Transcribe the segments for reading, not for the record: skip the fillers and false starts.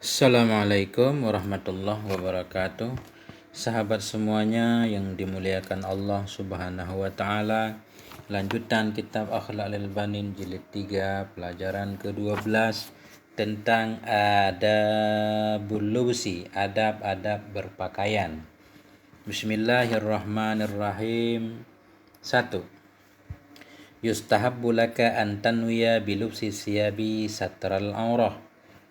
Assalamualaikum warahmatullahi wabarakatuh. Sahabat semuanya yang dimuliakan Allah Subhanahu wa taala. Lanjutan kitab Akhlaqul Banin jilid 3 pelajaran ke-12 tentang adabul lubsi, adab-adab berpakaian. Bismillahirrahmanirrahim. 1. Yustahabbu laka an tanwiya bilubsi siyabi satral aurah.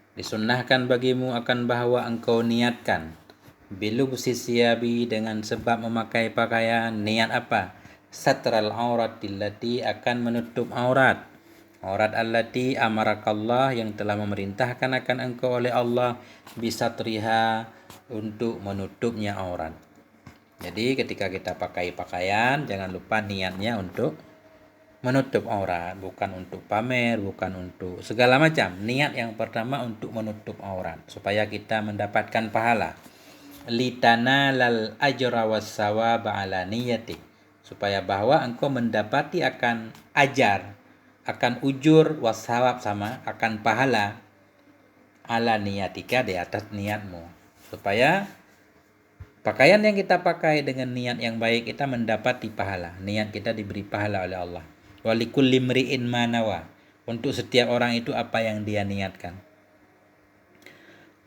Disunnahkan bagimu akan bahwa engkau niatkan bilubsi siyabi dengan sebab memakai pakaian. Niat apa? Satral aurat allati akan menutup aurat. Aurat allati amarakallah yang telah memerintahkan akan engkau oleh Allah bisatriha untuk menutupnya aurat. Jadi ketika kita pakai pakaian jangan lupa niatnya untuk menutup aurat, bukan untuk pamer, bukan untuk segala macam. Niat yang pertama untuk menutup aurat supaya kita mendapatkan pahala. Litana lal ajra wassawaba ala niyati, supaya bahwa engkau mendapati akan ajar, akan ujur wassawab sama akan pahala ala niyatika di atas niatmu, supaya pakaian yang kita pakai dengan niat yang baik kita mendapati pahala. Niat kita diberi pahala oleh Allah. Walikulli mri'in ma nawa. Untuk setiap orang itu apa yang dia niatkan.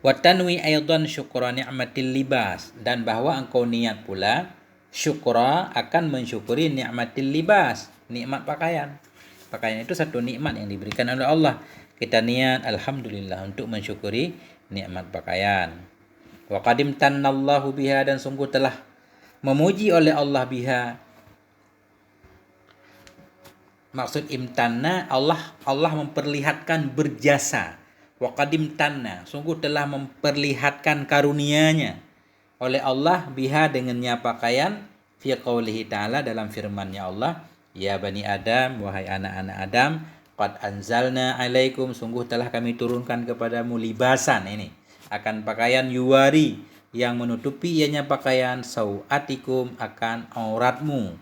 Wa tanwi aidan syukra ni'matil libas, dan bahwa engkau niat pula syukra akan mensyukuri ni'matil libas, nikmat pakaian. Pakaian itu satu nikmat yang diberikan oleh Allah. Kita niat alhamdulillah untuk mensyukuri nikmat pakaian. Wa qadim tannallahu biha, dan sungguh telah memuji oleh Allah biha. Maksud imtanna, Allah memperlihatkan berjasa. Wa qadim tanna, sungguh telah memperlihatkan karunia-Nya oleh Allah biha dengannya pakaian, fi qaulihi ta'ala dalam firman-Nya Allah, ya bani Adam, wahai anak-anak Adam, qad anzalna alaikum, sungguh telah kami turunkan kepadamu libasan, ini akan pakaian yuwari yang menutupi ianya pakaian, sauatikum akan auratmu,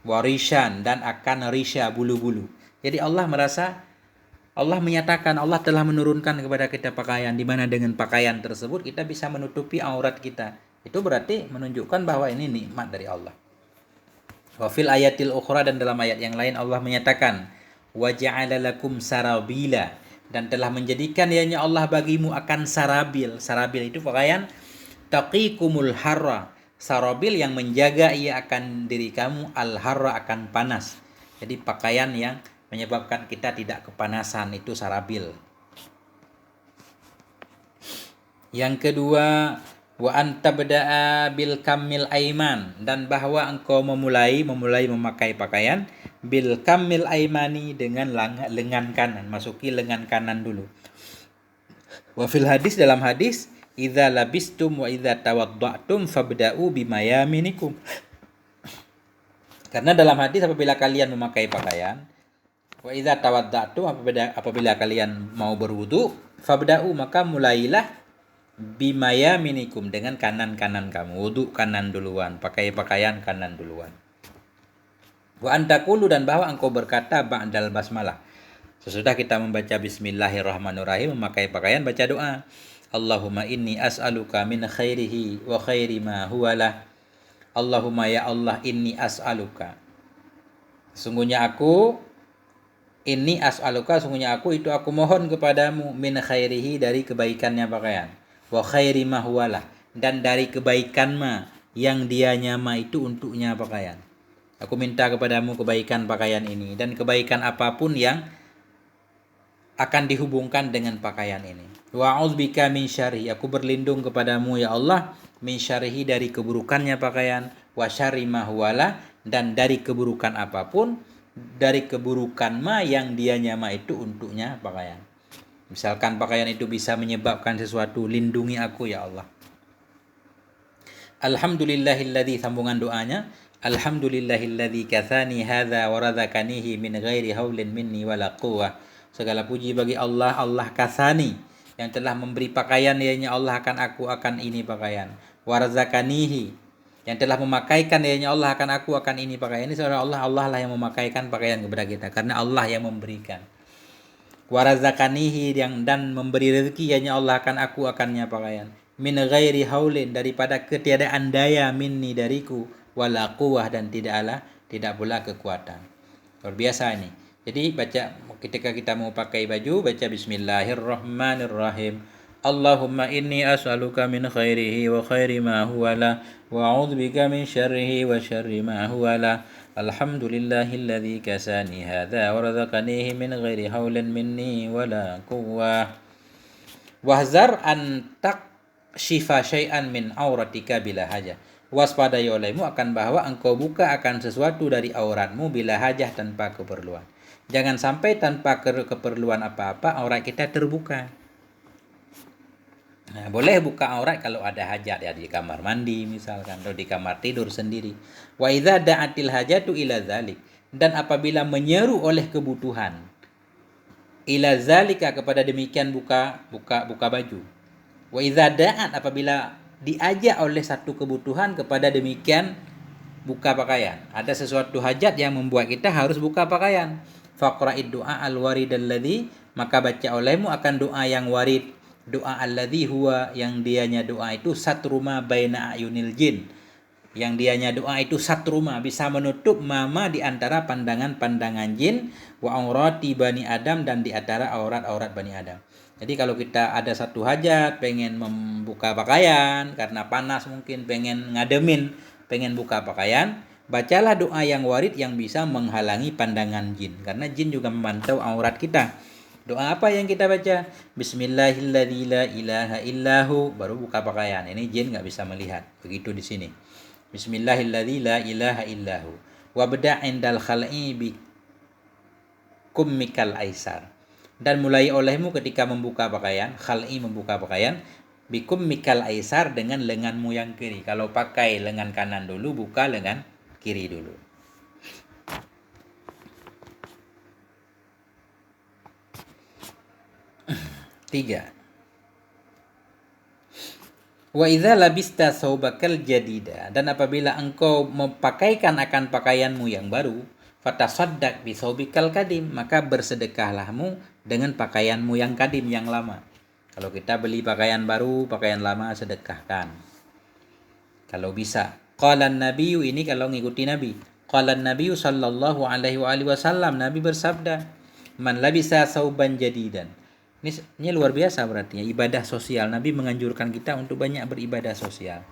warishan dan akan risha bulu-bulu. Jadi Allah menyatakan Allah telah menurunkan kepada kita pakaian, di mana dengan pakaian tersebut kita bisa menutupi aurat kita. Itu berarti menunjukkan bahwa ini nikmat dari Allah. Wa fil ayatil ukhra, dan dalam ayat yang lain Allah menyatakan wa ja'ala lakum sarabila, dan telah menjadikan ianya Allah bagimu akan sarabil. Sarabil itu pakaian taqikumul harra. Sarabil yang menjaga ia akan diri kamu, al-harra akan panas. Jadi pakaian yang menyebabkan kita tidak kepanasan itu sarabil. Yang kedua, wa antabda'a bil kamil aiman, dan bahwa engkau memulai memakai pakaian bil kamil aimani dengan lengan kanan, masuki lengan kanan dulu. Wa fil hadis, dalam hadis, idza labistum wa idza tawadda'tum fabda'u bimayaminikum. Karena dalam hadis apabila kalian memakai pakaian, wa idza tawadda'tum, apabila kalian mau berwudu, fabda'u maka mulailah bimayaminikum dengan kanan-kanan kamu. Wudu kanan duluan, pakai pakaian kanan duluan. Wa antakulu, dan bahwa engkau berkata ba'dal basmalah, sesudah kita membaca bismillahirrahmanirrahim, memakai pakaian, baca doa. Allahumma inni as'aluka min khairihi wa khairi ma huwalah. Allahumma ya Allah, inni as'aluka, sungguhnya aku itu aku mohon kepadamu min khairihi, dari kebaikannya pakaian, wa khairi ma huwalah, dan dari kebaikan ma yang dianya ma itu untuknya pakaian. Aku minta kepadamu kebaikan pakaian ini dan kebaikan apapun yang akan dihubungkan dengan pakaian ini. Wa a'udzubika min syarri, aku berlindung kepadamu ya Allah, min syarrihi, dari keburukannya pakaian, wa syarri ma huwala, dan dari keburukan apapun, dari keburukan ma yang dianya ma itu untuknya pakaian. Misalkan pakaian itu bisa menyebabkan sesuatu, lindungi aku ya Allah. Alhamdulillahilladzi, sambungan doanya, alhamdulillahilladzi kathani hadza wa razaqanihi min ghairi haulin minni wala quwwah. Segala puji bagi Allah, Allah kasani, yang telah memberi pakaian ianya Allah akan ini pakaian. Warzakanihi, yang telah memakaikan ianya Allah akan ini pakaian. Ini seorang Allah lah yang memakaikan pakaian kepada kita, karena Allah yang memberikan. Warazakanihi dan memberi rezeki hanya Allah akan aku akannya pakaian. Min ghairi haulin daripada ketiadaan daya minni dariku wala quwwah dan tidak pula kekuatan. Luar biasa ini. Jadi baca ketika kita mau pakai baju baca bismillahirrahmanirrahim. Allahumma inni as'aluka min khairihi wa khairi ma huwa la wa a'udzubika min syarrihi wa syarri ma huwa la. Alhamdulillahilladzi kasani hadza wa razaqanihi min ghairi haulin minni wala quwwah. Wahzar an takshifa syai'an min auratika bila hajah. Waspadai olehmu akan bahwa engkau buka akan sesuatu dari auratmu bila hajah tanpa keperluan. Jangan sampai tanpa keperluan apa-apa aurat kita terbuka. Nah, boleh buka aurat kalau ada hajat ya di kamar mandi misalkan atau di kamar tidur sendiri. Wa idza da'atil hajatu ila zalik, dan apabila menyeru oleh kebutuhan ila zalika kepada demikian buka baju. Wa idza da'at apabila diajak oleh satu kebutuhan kepada demikian buka pakaian. Ada sesuatu hajat yang membuat kita harus buka pakaian. Faqra'id du'a al-warid alladhi, maka baca olehmu akan doa yang warid. Doa alladhi huwa, yang dianya doa itu satruma baina ayunil jin. Yang dianya doa itu satruma, bisa menutup mama di antara pandangan-pandangan jin, wa aurati bani Adam, dan di antara aurat-aurat bani Adam. Jadi kalau kita ada satu hajat, pengen membuka pakaian, karena panas mungkin pengen ngademin, pengen buka pakaian, bacalah doa yang warid yang bisa menghalangi pandangan jin. Karena jin juga memantau aurat kita. Doa apa yang kita baca? Bismillahilladzi la ilaha illahu, baru buka pakaian. Ini jin nggak bisa melihat. Begitu di sini. Bismillahilladzi la ilaha illahu. Wabda' indal khal'i bi kummikal aisar. Dan mulai olehmu ketika membuka pakaian, khal'i membuka pakaian, bikum mikal aisar dengan lenganmu yang kiri. Kalau pakai lengan kanan dulu, buka lengan kiri dulu. 3. Wa idza labista saubakal jadida, dan apabila engkau mempakaikan akan pakaianmu yang baru, fatasaddaq bi saubikal kadim, maka bersedekahlahmu dengan pakaianmu yang kadim, yang lama. Kalau kita beli pakaian baru, pakaian lama sedekahkan. Kalau bisa. Qala an-nabiyyu, ini kalau ngikuti Nabi. Qala an-nabiyyu sallallahu alaihi wasallam, Nabi bersabda, man labisa sauban jadidan. Ini luar biasa berarti ya, ibadah sosial. Nabi menganjurkan kita untuk banyak beribadah sosial.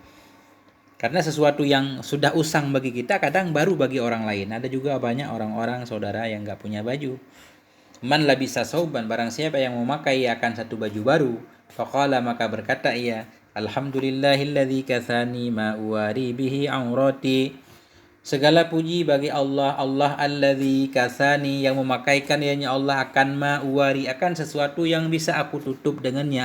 Karena sesuatu yang sudah usang bagi kita kadang baru bagi orang lain. Ada juga banyak orang-orang saudara yang gak punya baju. Man labisa sauban, barang siapa yang memakai akan satu baju baru. Faqala, maka berkata ia, alhamdulillahilladzi kathani ma uwari bihi aurati. Segala puji bagi Allah, Allah alladzi kasani, yang memakaikan ianya Allah akan ma'uwari, akan sesuatu yang bisa aku tutup dengannya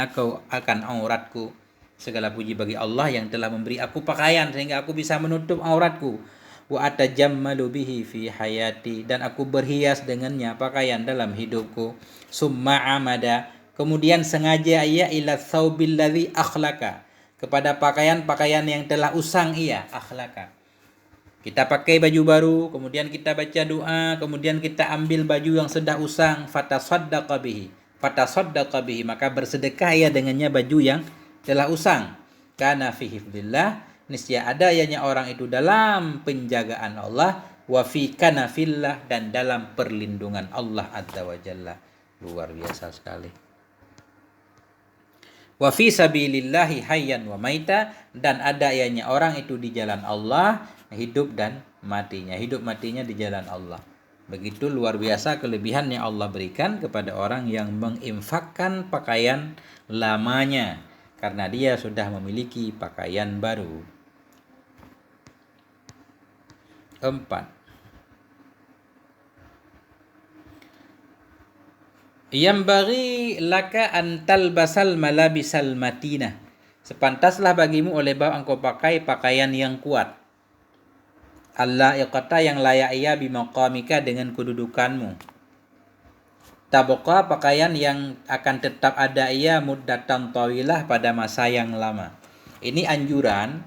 akan auratku. Segala puji bagi Allah yang telah memberi aku pakaian sehingga aku bisa menutup auratku. Wa atajammalu bihi fi hayati, dan aku berhias dengannya pakaian dalam hidupku. Summa amada, kemudian sengaja ia ila thawbil ladzi akhlaqa, kepada pakaian-pakaian yang telah usang ia, akhlaqa. Kita pakai baju baru, kemudian kita baca doa, kemudian kita ambil baju yang sudah usang, fatasaddaqa bihi, maka bersedekah ya dengannya baju yang telah usang. Kana fi hifdzillah, niscaya ada ianya orang itu dalam penjagaan Allah, wa fi kanafillah, dan dalam perlindungan Allah azza wa jalla. Luar biasa sekali. Wa fi sabilillahi hayyan wa maita, dan ada ianya orang itu di jalan Allah, hidup dan matinya. Hidup matinya di jalan Allah. Begitu luar biasa kelebihan yang Allah berikan kepada orang yang menginfakkan pakaian lamanya, karena dia sudah memiliki pakaian baru. 4. Yambaghi laka an talbasal malabisal matinah, sepantaslah bagimu oleh bahwa engkau pakai pakaian yang kuat. Allah iqata, yang layak ia bimaqamika, dengan kedudukanmu. Tabqa, pakaian yang akan tetap ada ia muddatan tawilah, pada masa yang lama. Ini anjuran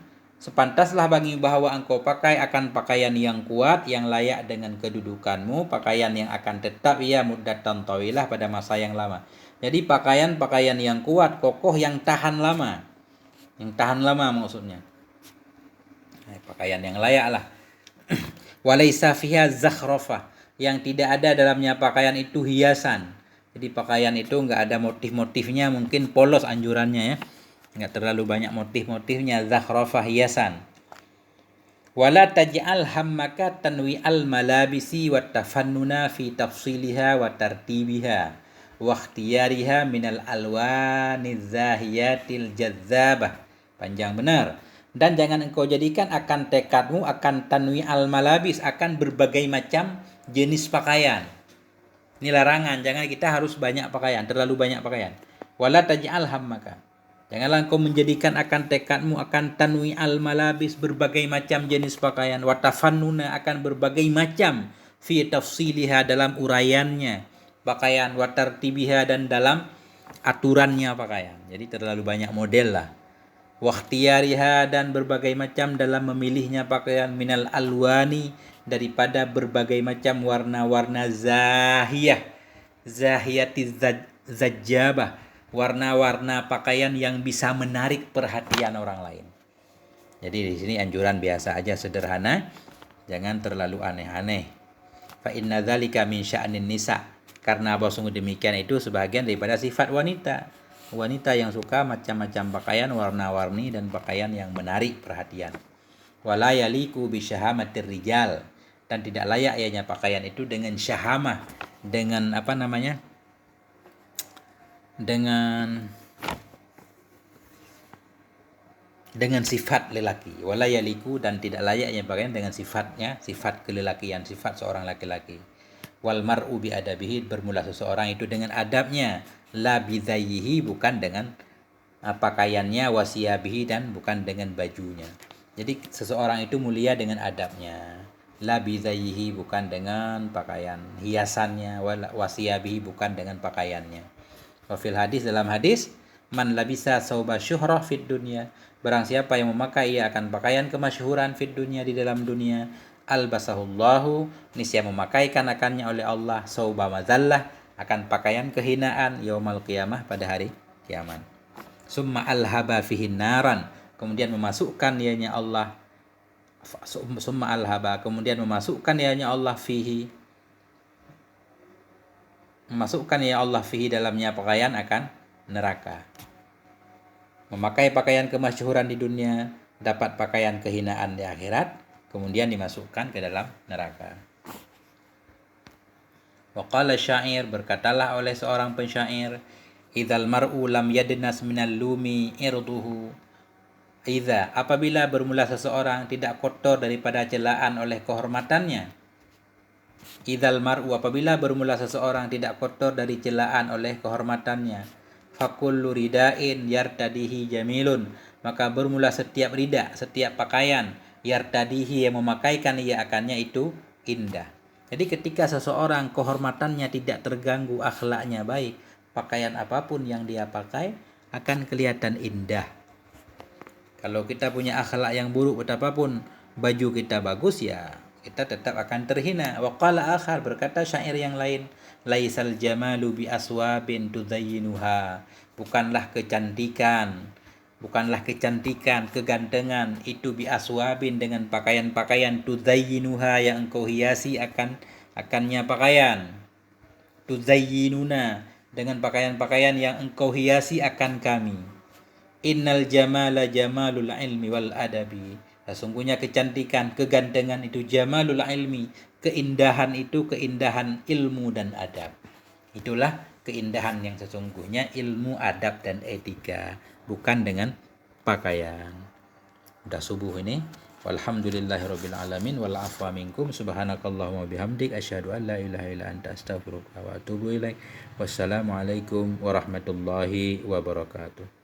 Sepantaslah bagimu bahwa engkau pakai akan pakaian yang kuat, yang layak dengan kedudukanmu, pakaian yang akan tetap ia muddatan tawilah pada masa yang lama. Jadi pakaian-pakaian yang kuat, kokoh, yang tahan lama. Yang tahan lama maksudnya. Pakaian yang layak lah. Walaysa fiha zakhrafah, yang tidak ada dalamnya pakaian itu hiasan. Jadi pakaian itu enggak ada motif-motifnya, mungkin polos anjurannya ya. Enggak terlalu banyak motif-motifnya, zakhrafah, hiasan. Wala taj'al hammaka tanwi'al malabisi wa tafannuna fi tafsiliha wa tartibiha wa ikhtiyariha minal alwaniz zahiyatil jazzabah. Panjang benar. Dan jangan engkau jadikan akan tekadmu akan tanwi'al malabis, akan berbagai macam jenis pakaian. Ini larangan, jangan kita harus banyak pakaian, terlalu banyak pakaian. Wala taj'al hammaka, janganlah engkau menjadikan akan tekadmu akan tanwi'al malabis, berbagai macam jenis pakaian, wa tafannuna, akan berbagai macam, fi tafsiliha, dalam uraiannya pakaian, wa tartibiha, dan dalam aturannya pakaian. Jadi terlalu banyak model lah. Wa ikhtiyariha, dan berbagai macam dalam memilihnya pakaian, minal alwani, daripada berbagai macam warna-warna zahiyatiz zajjabah, warna-warna pakaian yang bisa menarik perhatian orang lain. Jadi di sini anjuran biasa aja, sederhana, jangan terlalu aneh-aneh. Fa inna dzalika min sya'nin nisa, karena apa sungguh demikian itu sebagian daripada sifat wanita. Wanita yang suka macam-macam pakaian, warna-warni, dan pakaian yang menarik perhatian. Wala yaliku bi syahamatir rijal, dan tidak layak ianya pakaian itu dengan syahamah, dengan apa namanya? Dengan sifat lelaki. Wala yaliku, dan tidak layaknya pakaian dengan sifatnya, sifat kelelakian, sifat seorang laki-laki. Wal mar'u bi adabihi, bermula seseorang itu dengan adabnya, la bidayyihi, bukan dengan pakaiannya, wasiyabihi, dan bukan dengan bajunya. Jadi seseorang itu mulia dengan adabnya, la bidayyihi, bukan dengan pakaian hiasannya, wasiyabihi, bukan dengan pakaiannya. Wa fil hadis, dalam hadis, man labisa sauba syuhrah fid dunya, barang siapa yang memakai ia akan pakaian kemasyhuran fid dunya, di dalam dunia, albasahullahu, niscaya memakaikan akannya oleh Allah, sauba mazallah, akan pakaian kehinaan, yaumal qiyamah, pada hari kiamat. Summa alhaba fihi naran, kemudian memasukkan ianya Allah, summa alhaba, kemudian memasukkan ianya Allah fihi, memasukkan ya Allah fihi, dalamnya pakaian, akan neraka. Memakai pakaian kemasyhuran di dunia, dapat pakaian kehinaan di akhirat, kemudian dimasukkan ke dalam neraka. Wa qala syair, berkatalah oleh seorang pensyair, idzal mar'u lam yadnas minal lumi irduhu, idza, apabila bermula seseorang tidak kotor daripada celaan oleh kehormatannya. Idzal mar'u, apabila bermula seseorang tidak kotor dari celaan oleh kehormatannya. Fakullu ridain yartadihi jamilun, maka bermula setiap rida, setiap pakaian, yartadihi, yang memakaikan ia akannya, itu indah. Jadi ketika seseorang kehormatannya tidak terganggu, akhlaknya baik, pakaian apapun yang dia pakai akan kelihatan indah. Kalau kita punya akhlak yang buruk, betapapun baju kita bagus, ya kita tetap akan terhina. Wa qala akhar, berkata syair yang lain, laisal jamalu bi aswabin tudayyinuha, bukanlah kecantikan, kegantengan itu bi aswabin, dengan pakaian-pakaian, tudayyinuha, yang engkau hiasi akannya pakaian, tudayyinuna, dengan pakaian-pakaian yang engkau hiasi akan kami. Innal jamala jamalul ilmi wal adabi, sesungguhnya kecantikan, kegantengan itu jamalul ilmi, keindahan itu keindahan ilmu dan adab. Itulah keindahan yang sesungguhnya, ilmu, adab, dan etika, bukan dengan pakaian. Udah subuh ini. Walhamdulillahirabbil alamin, wal afwa minkum, subhanakallahumma bihamdik, asyhadu an la ilaha illa anta, astaghfiruka wa atubu ilaik. Wassalamualaikum warahmatullahi wabarakatuh.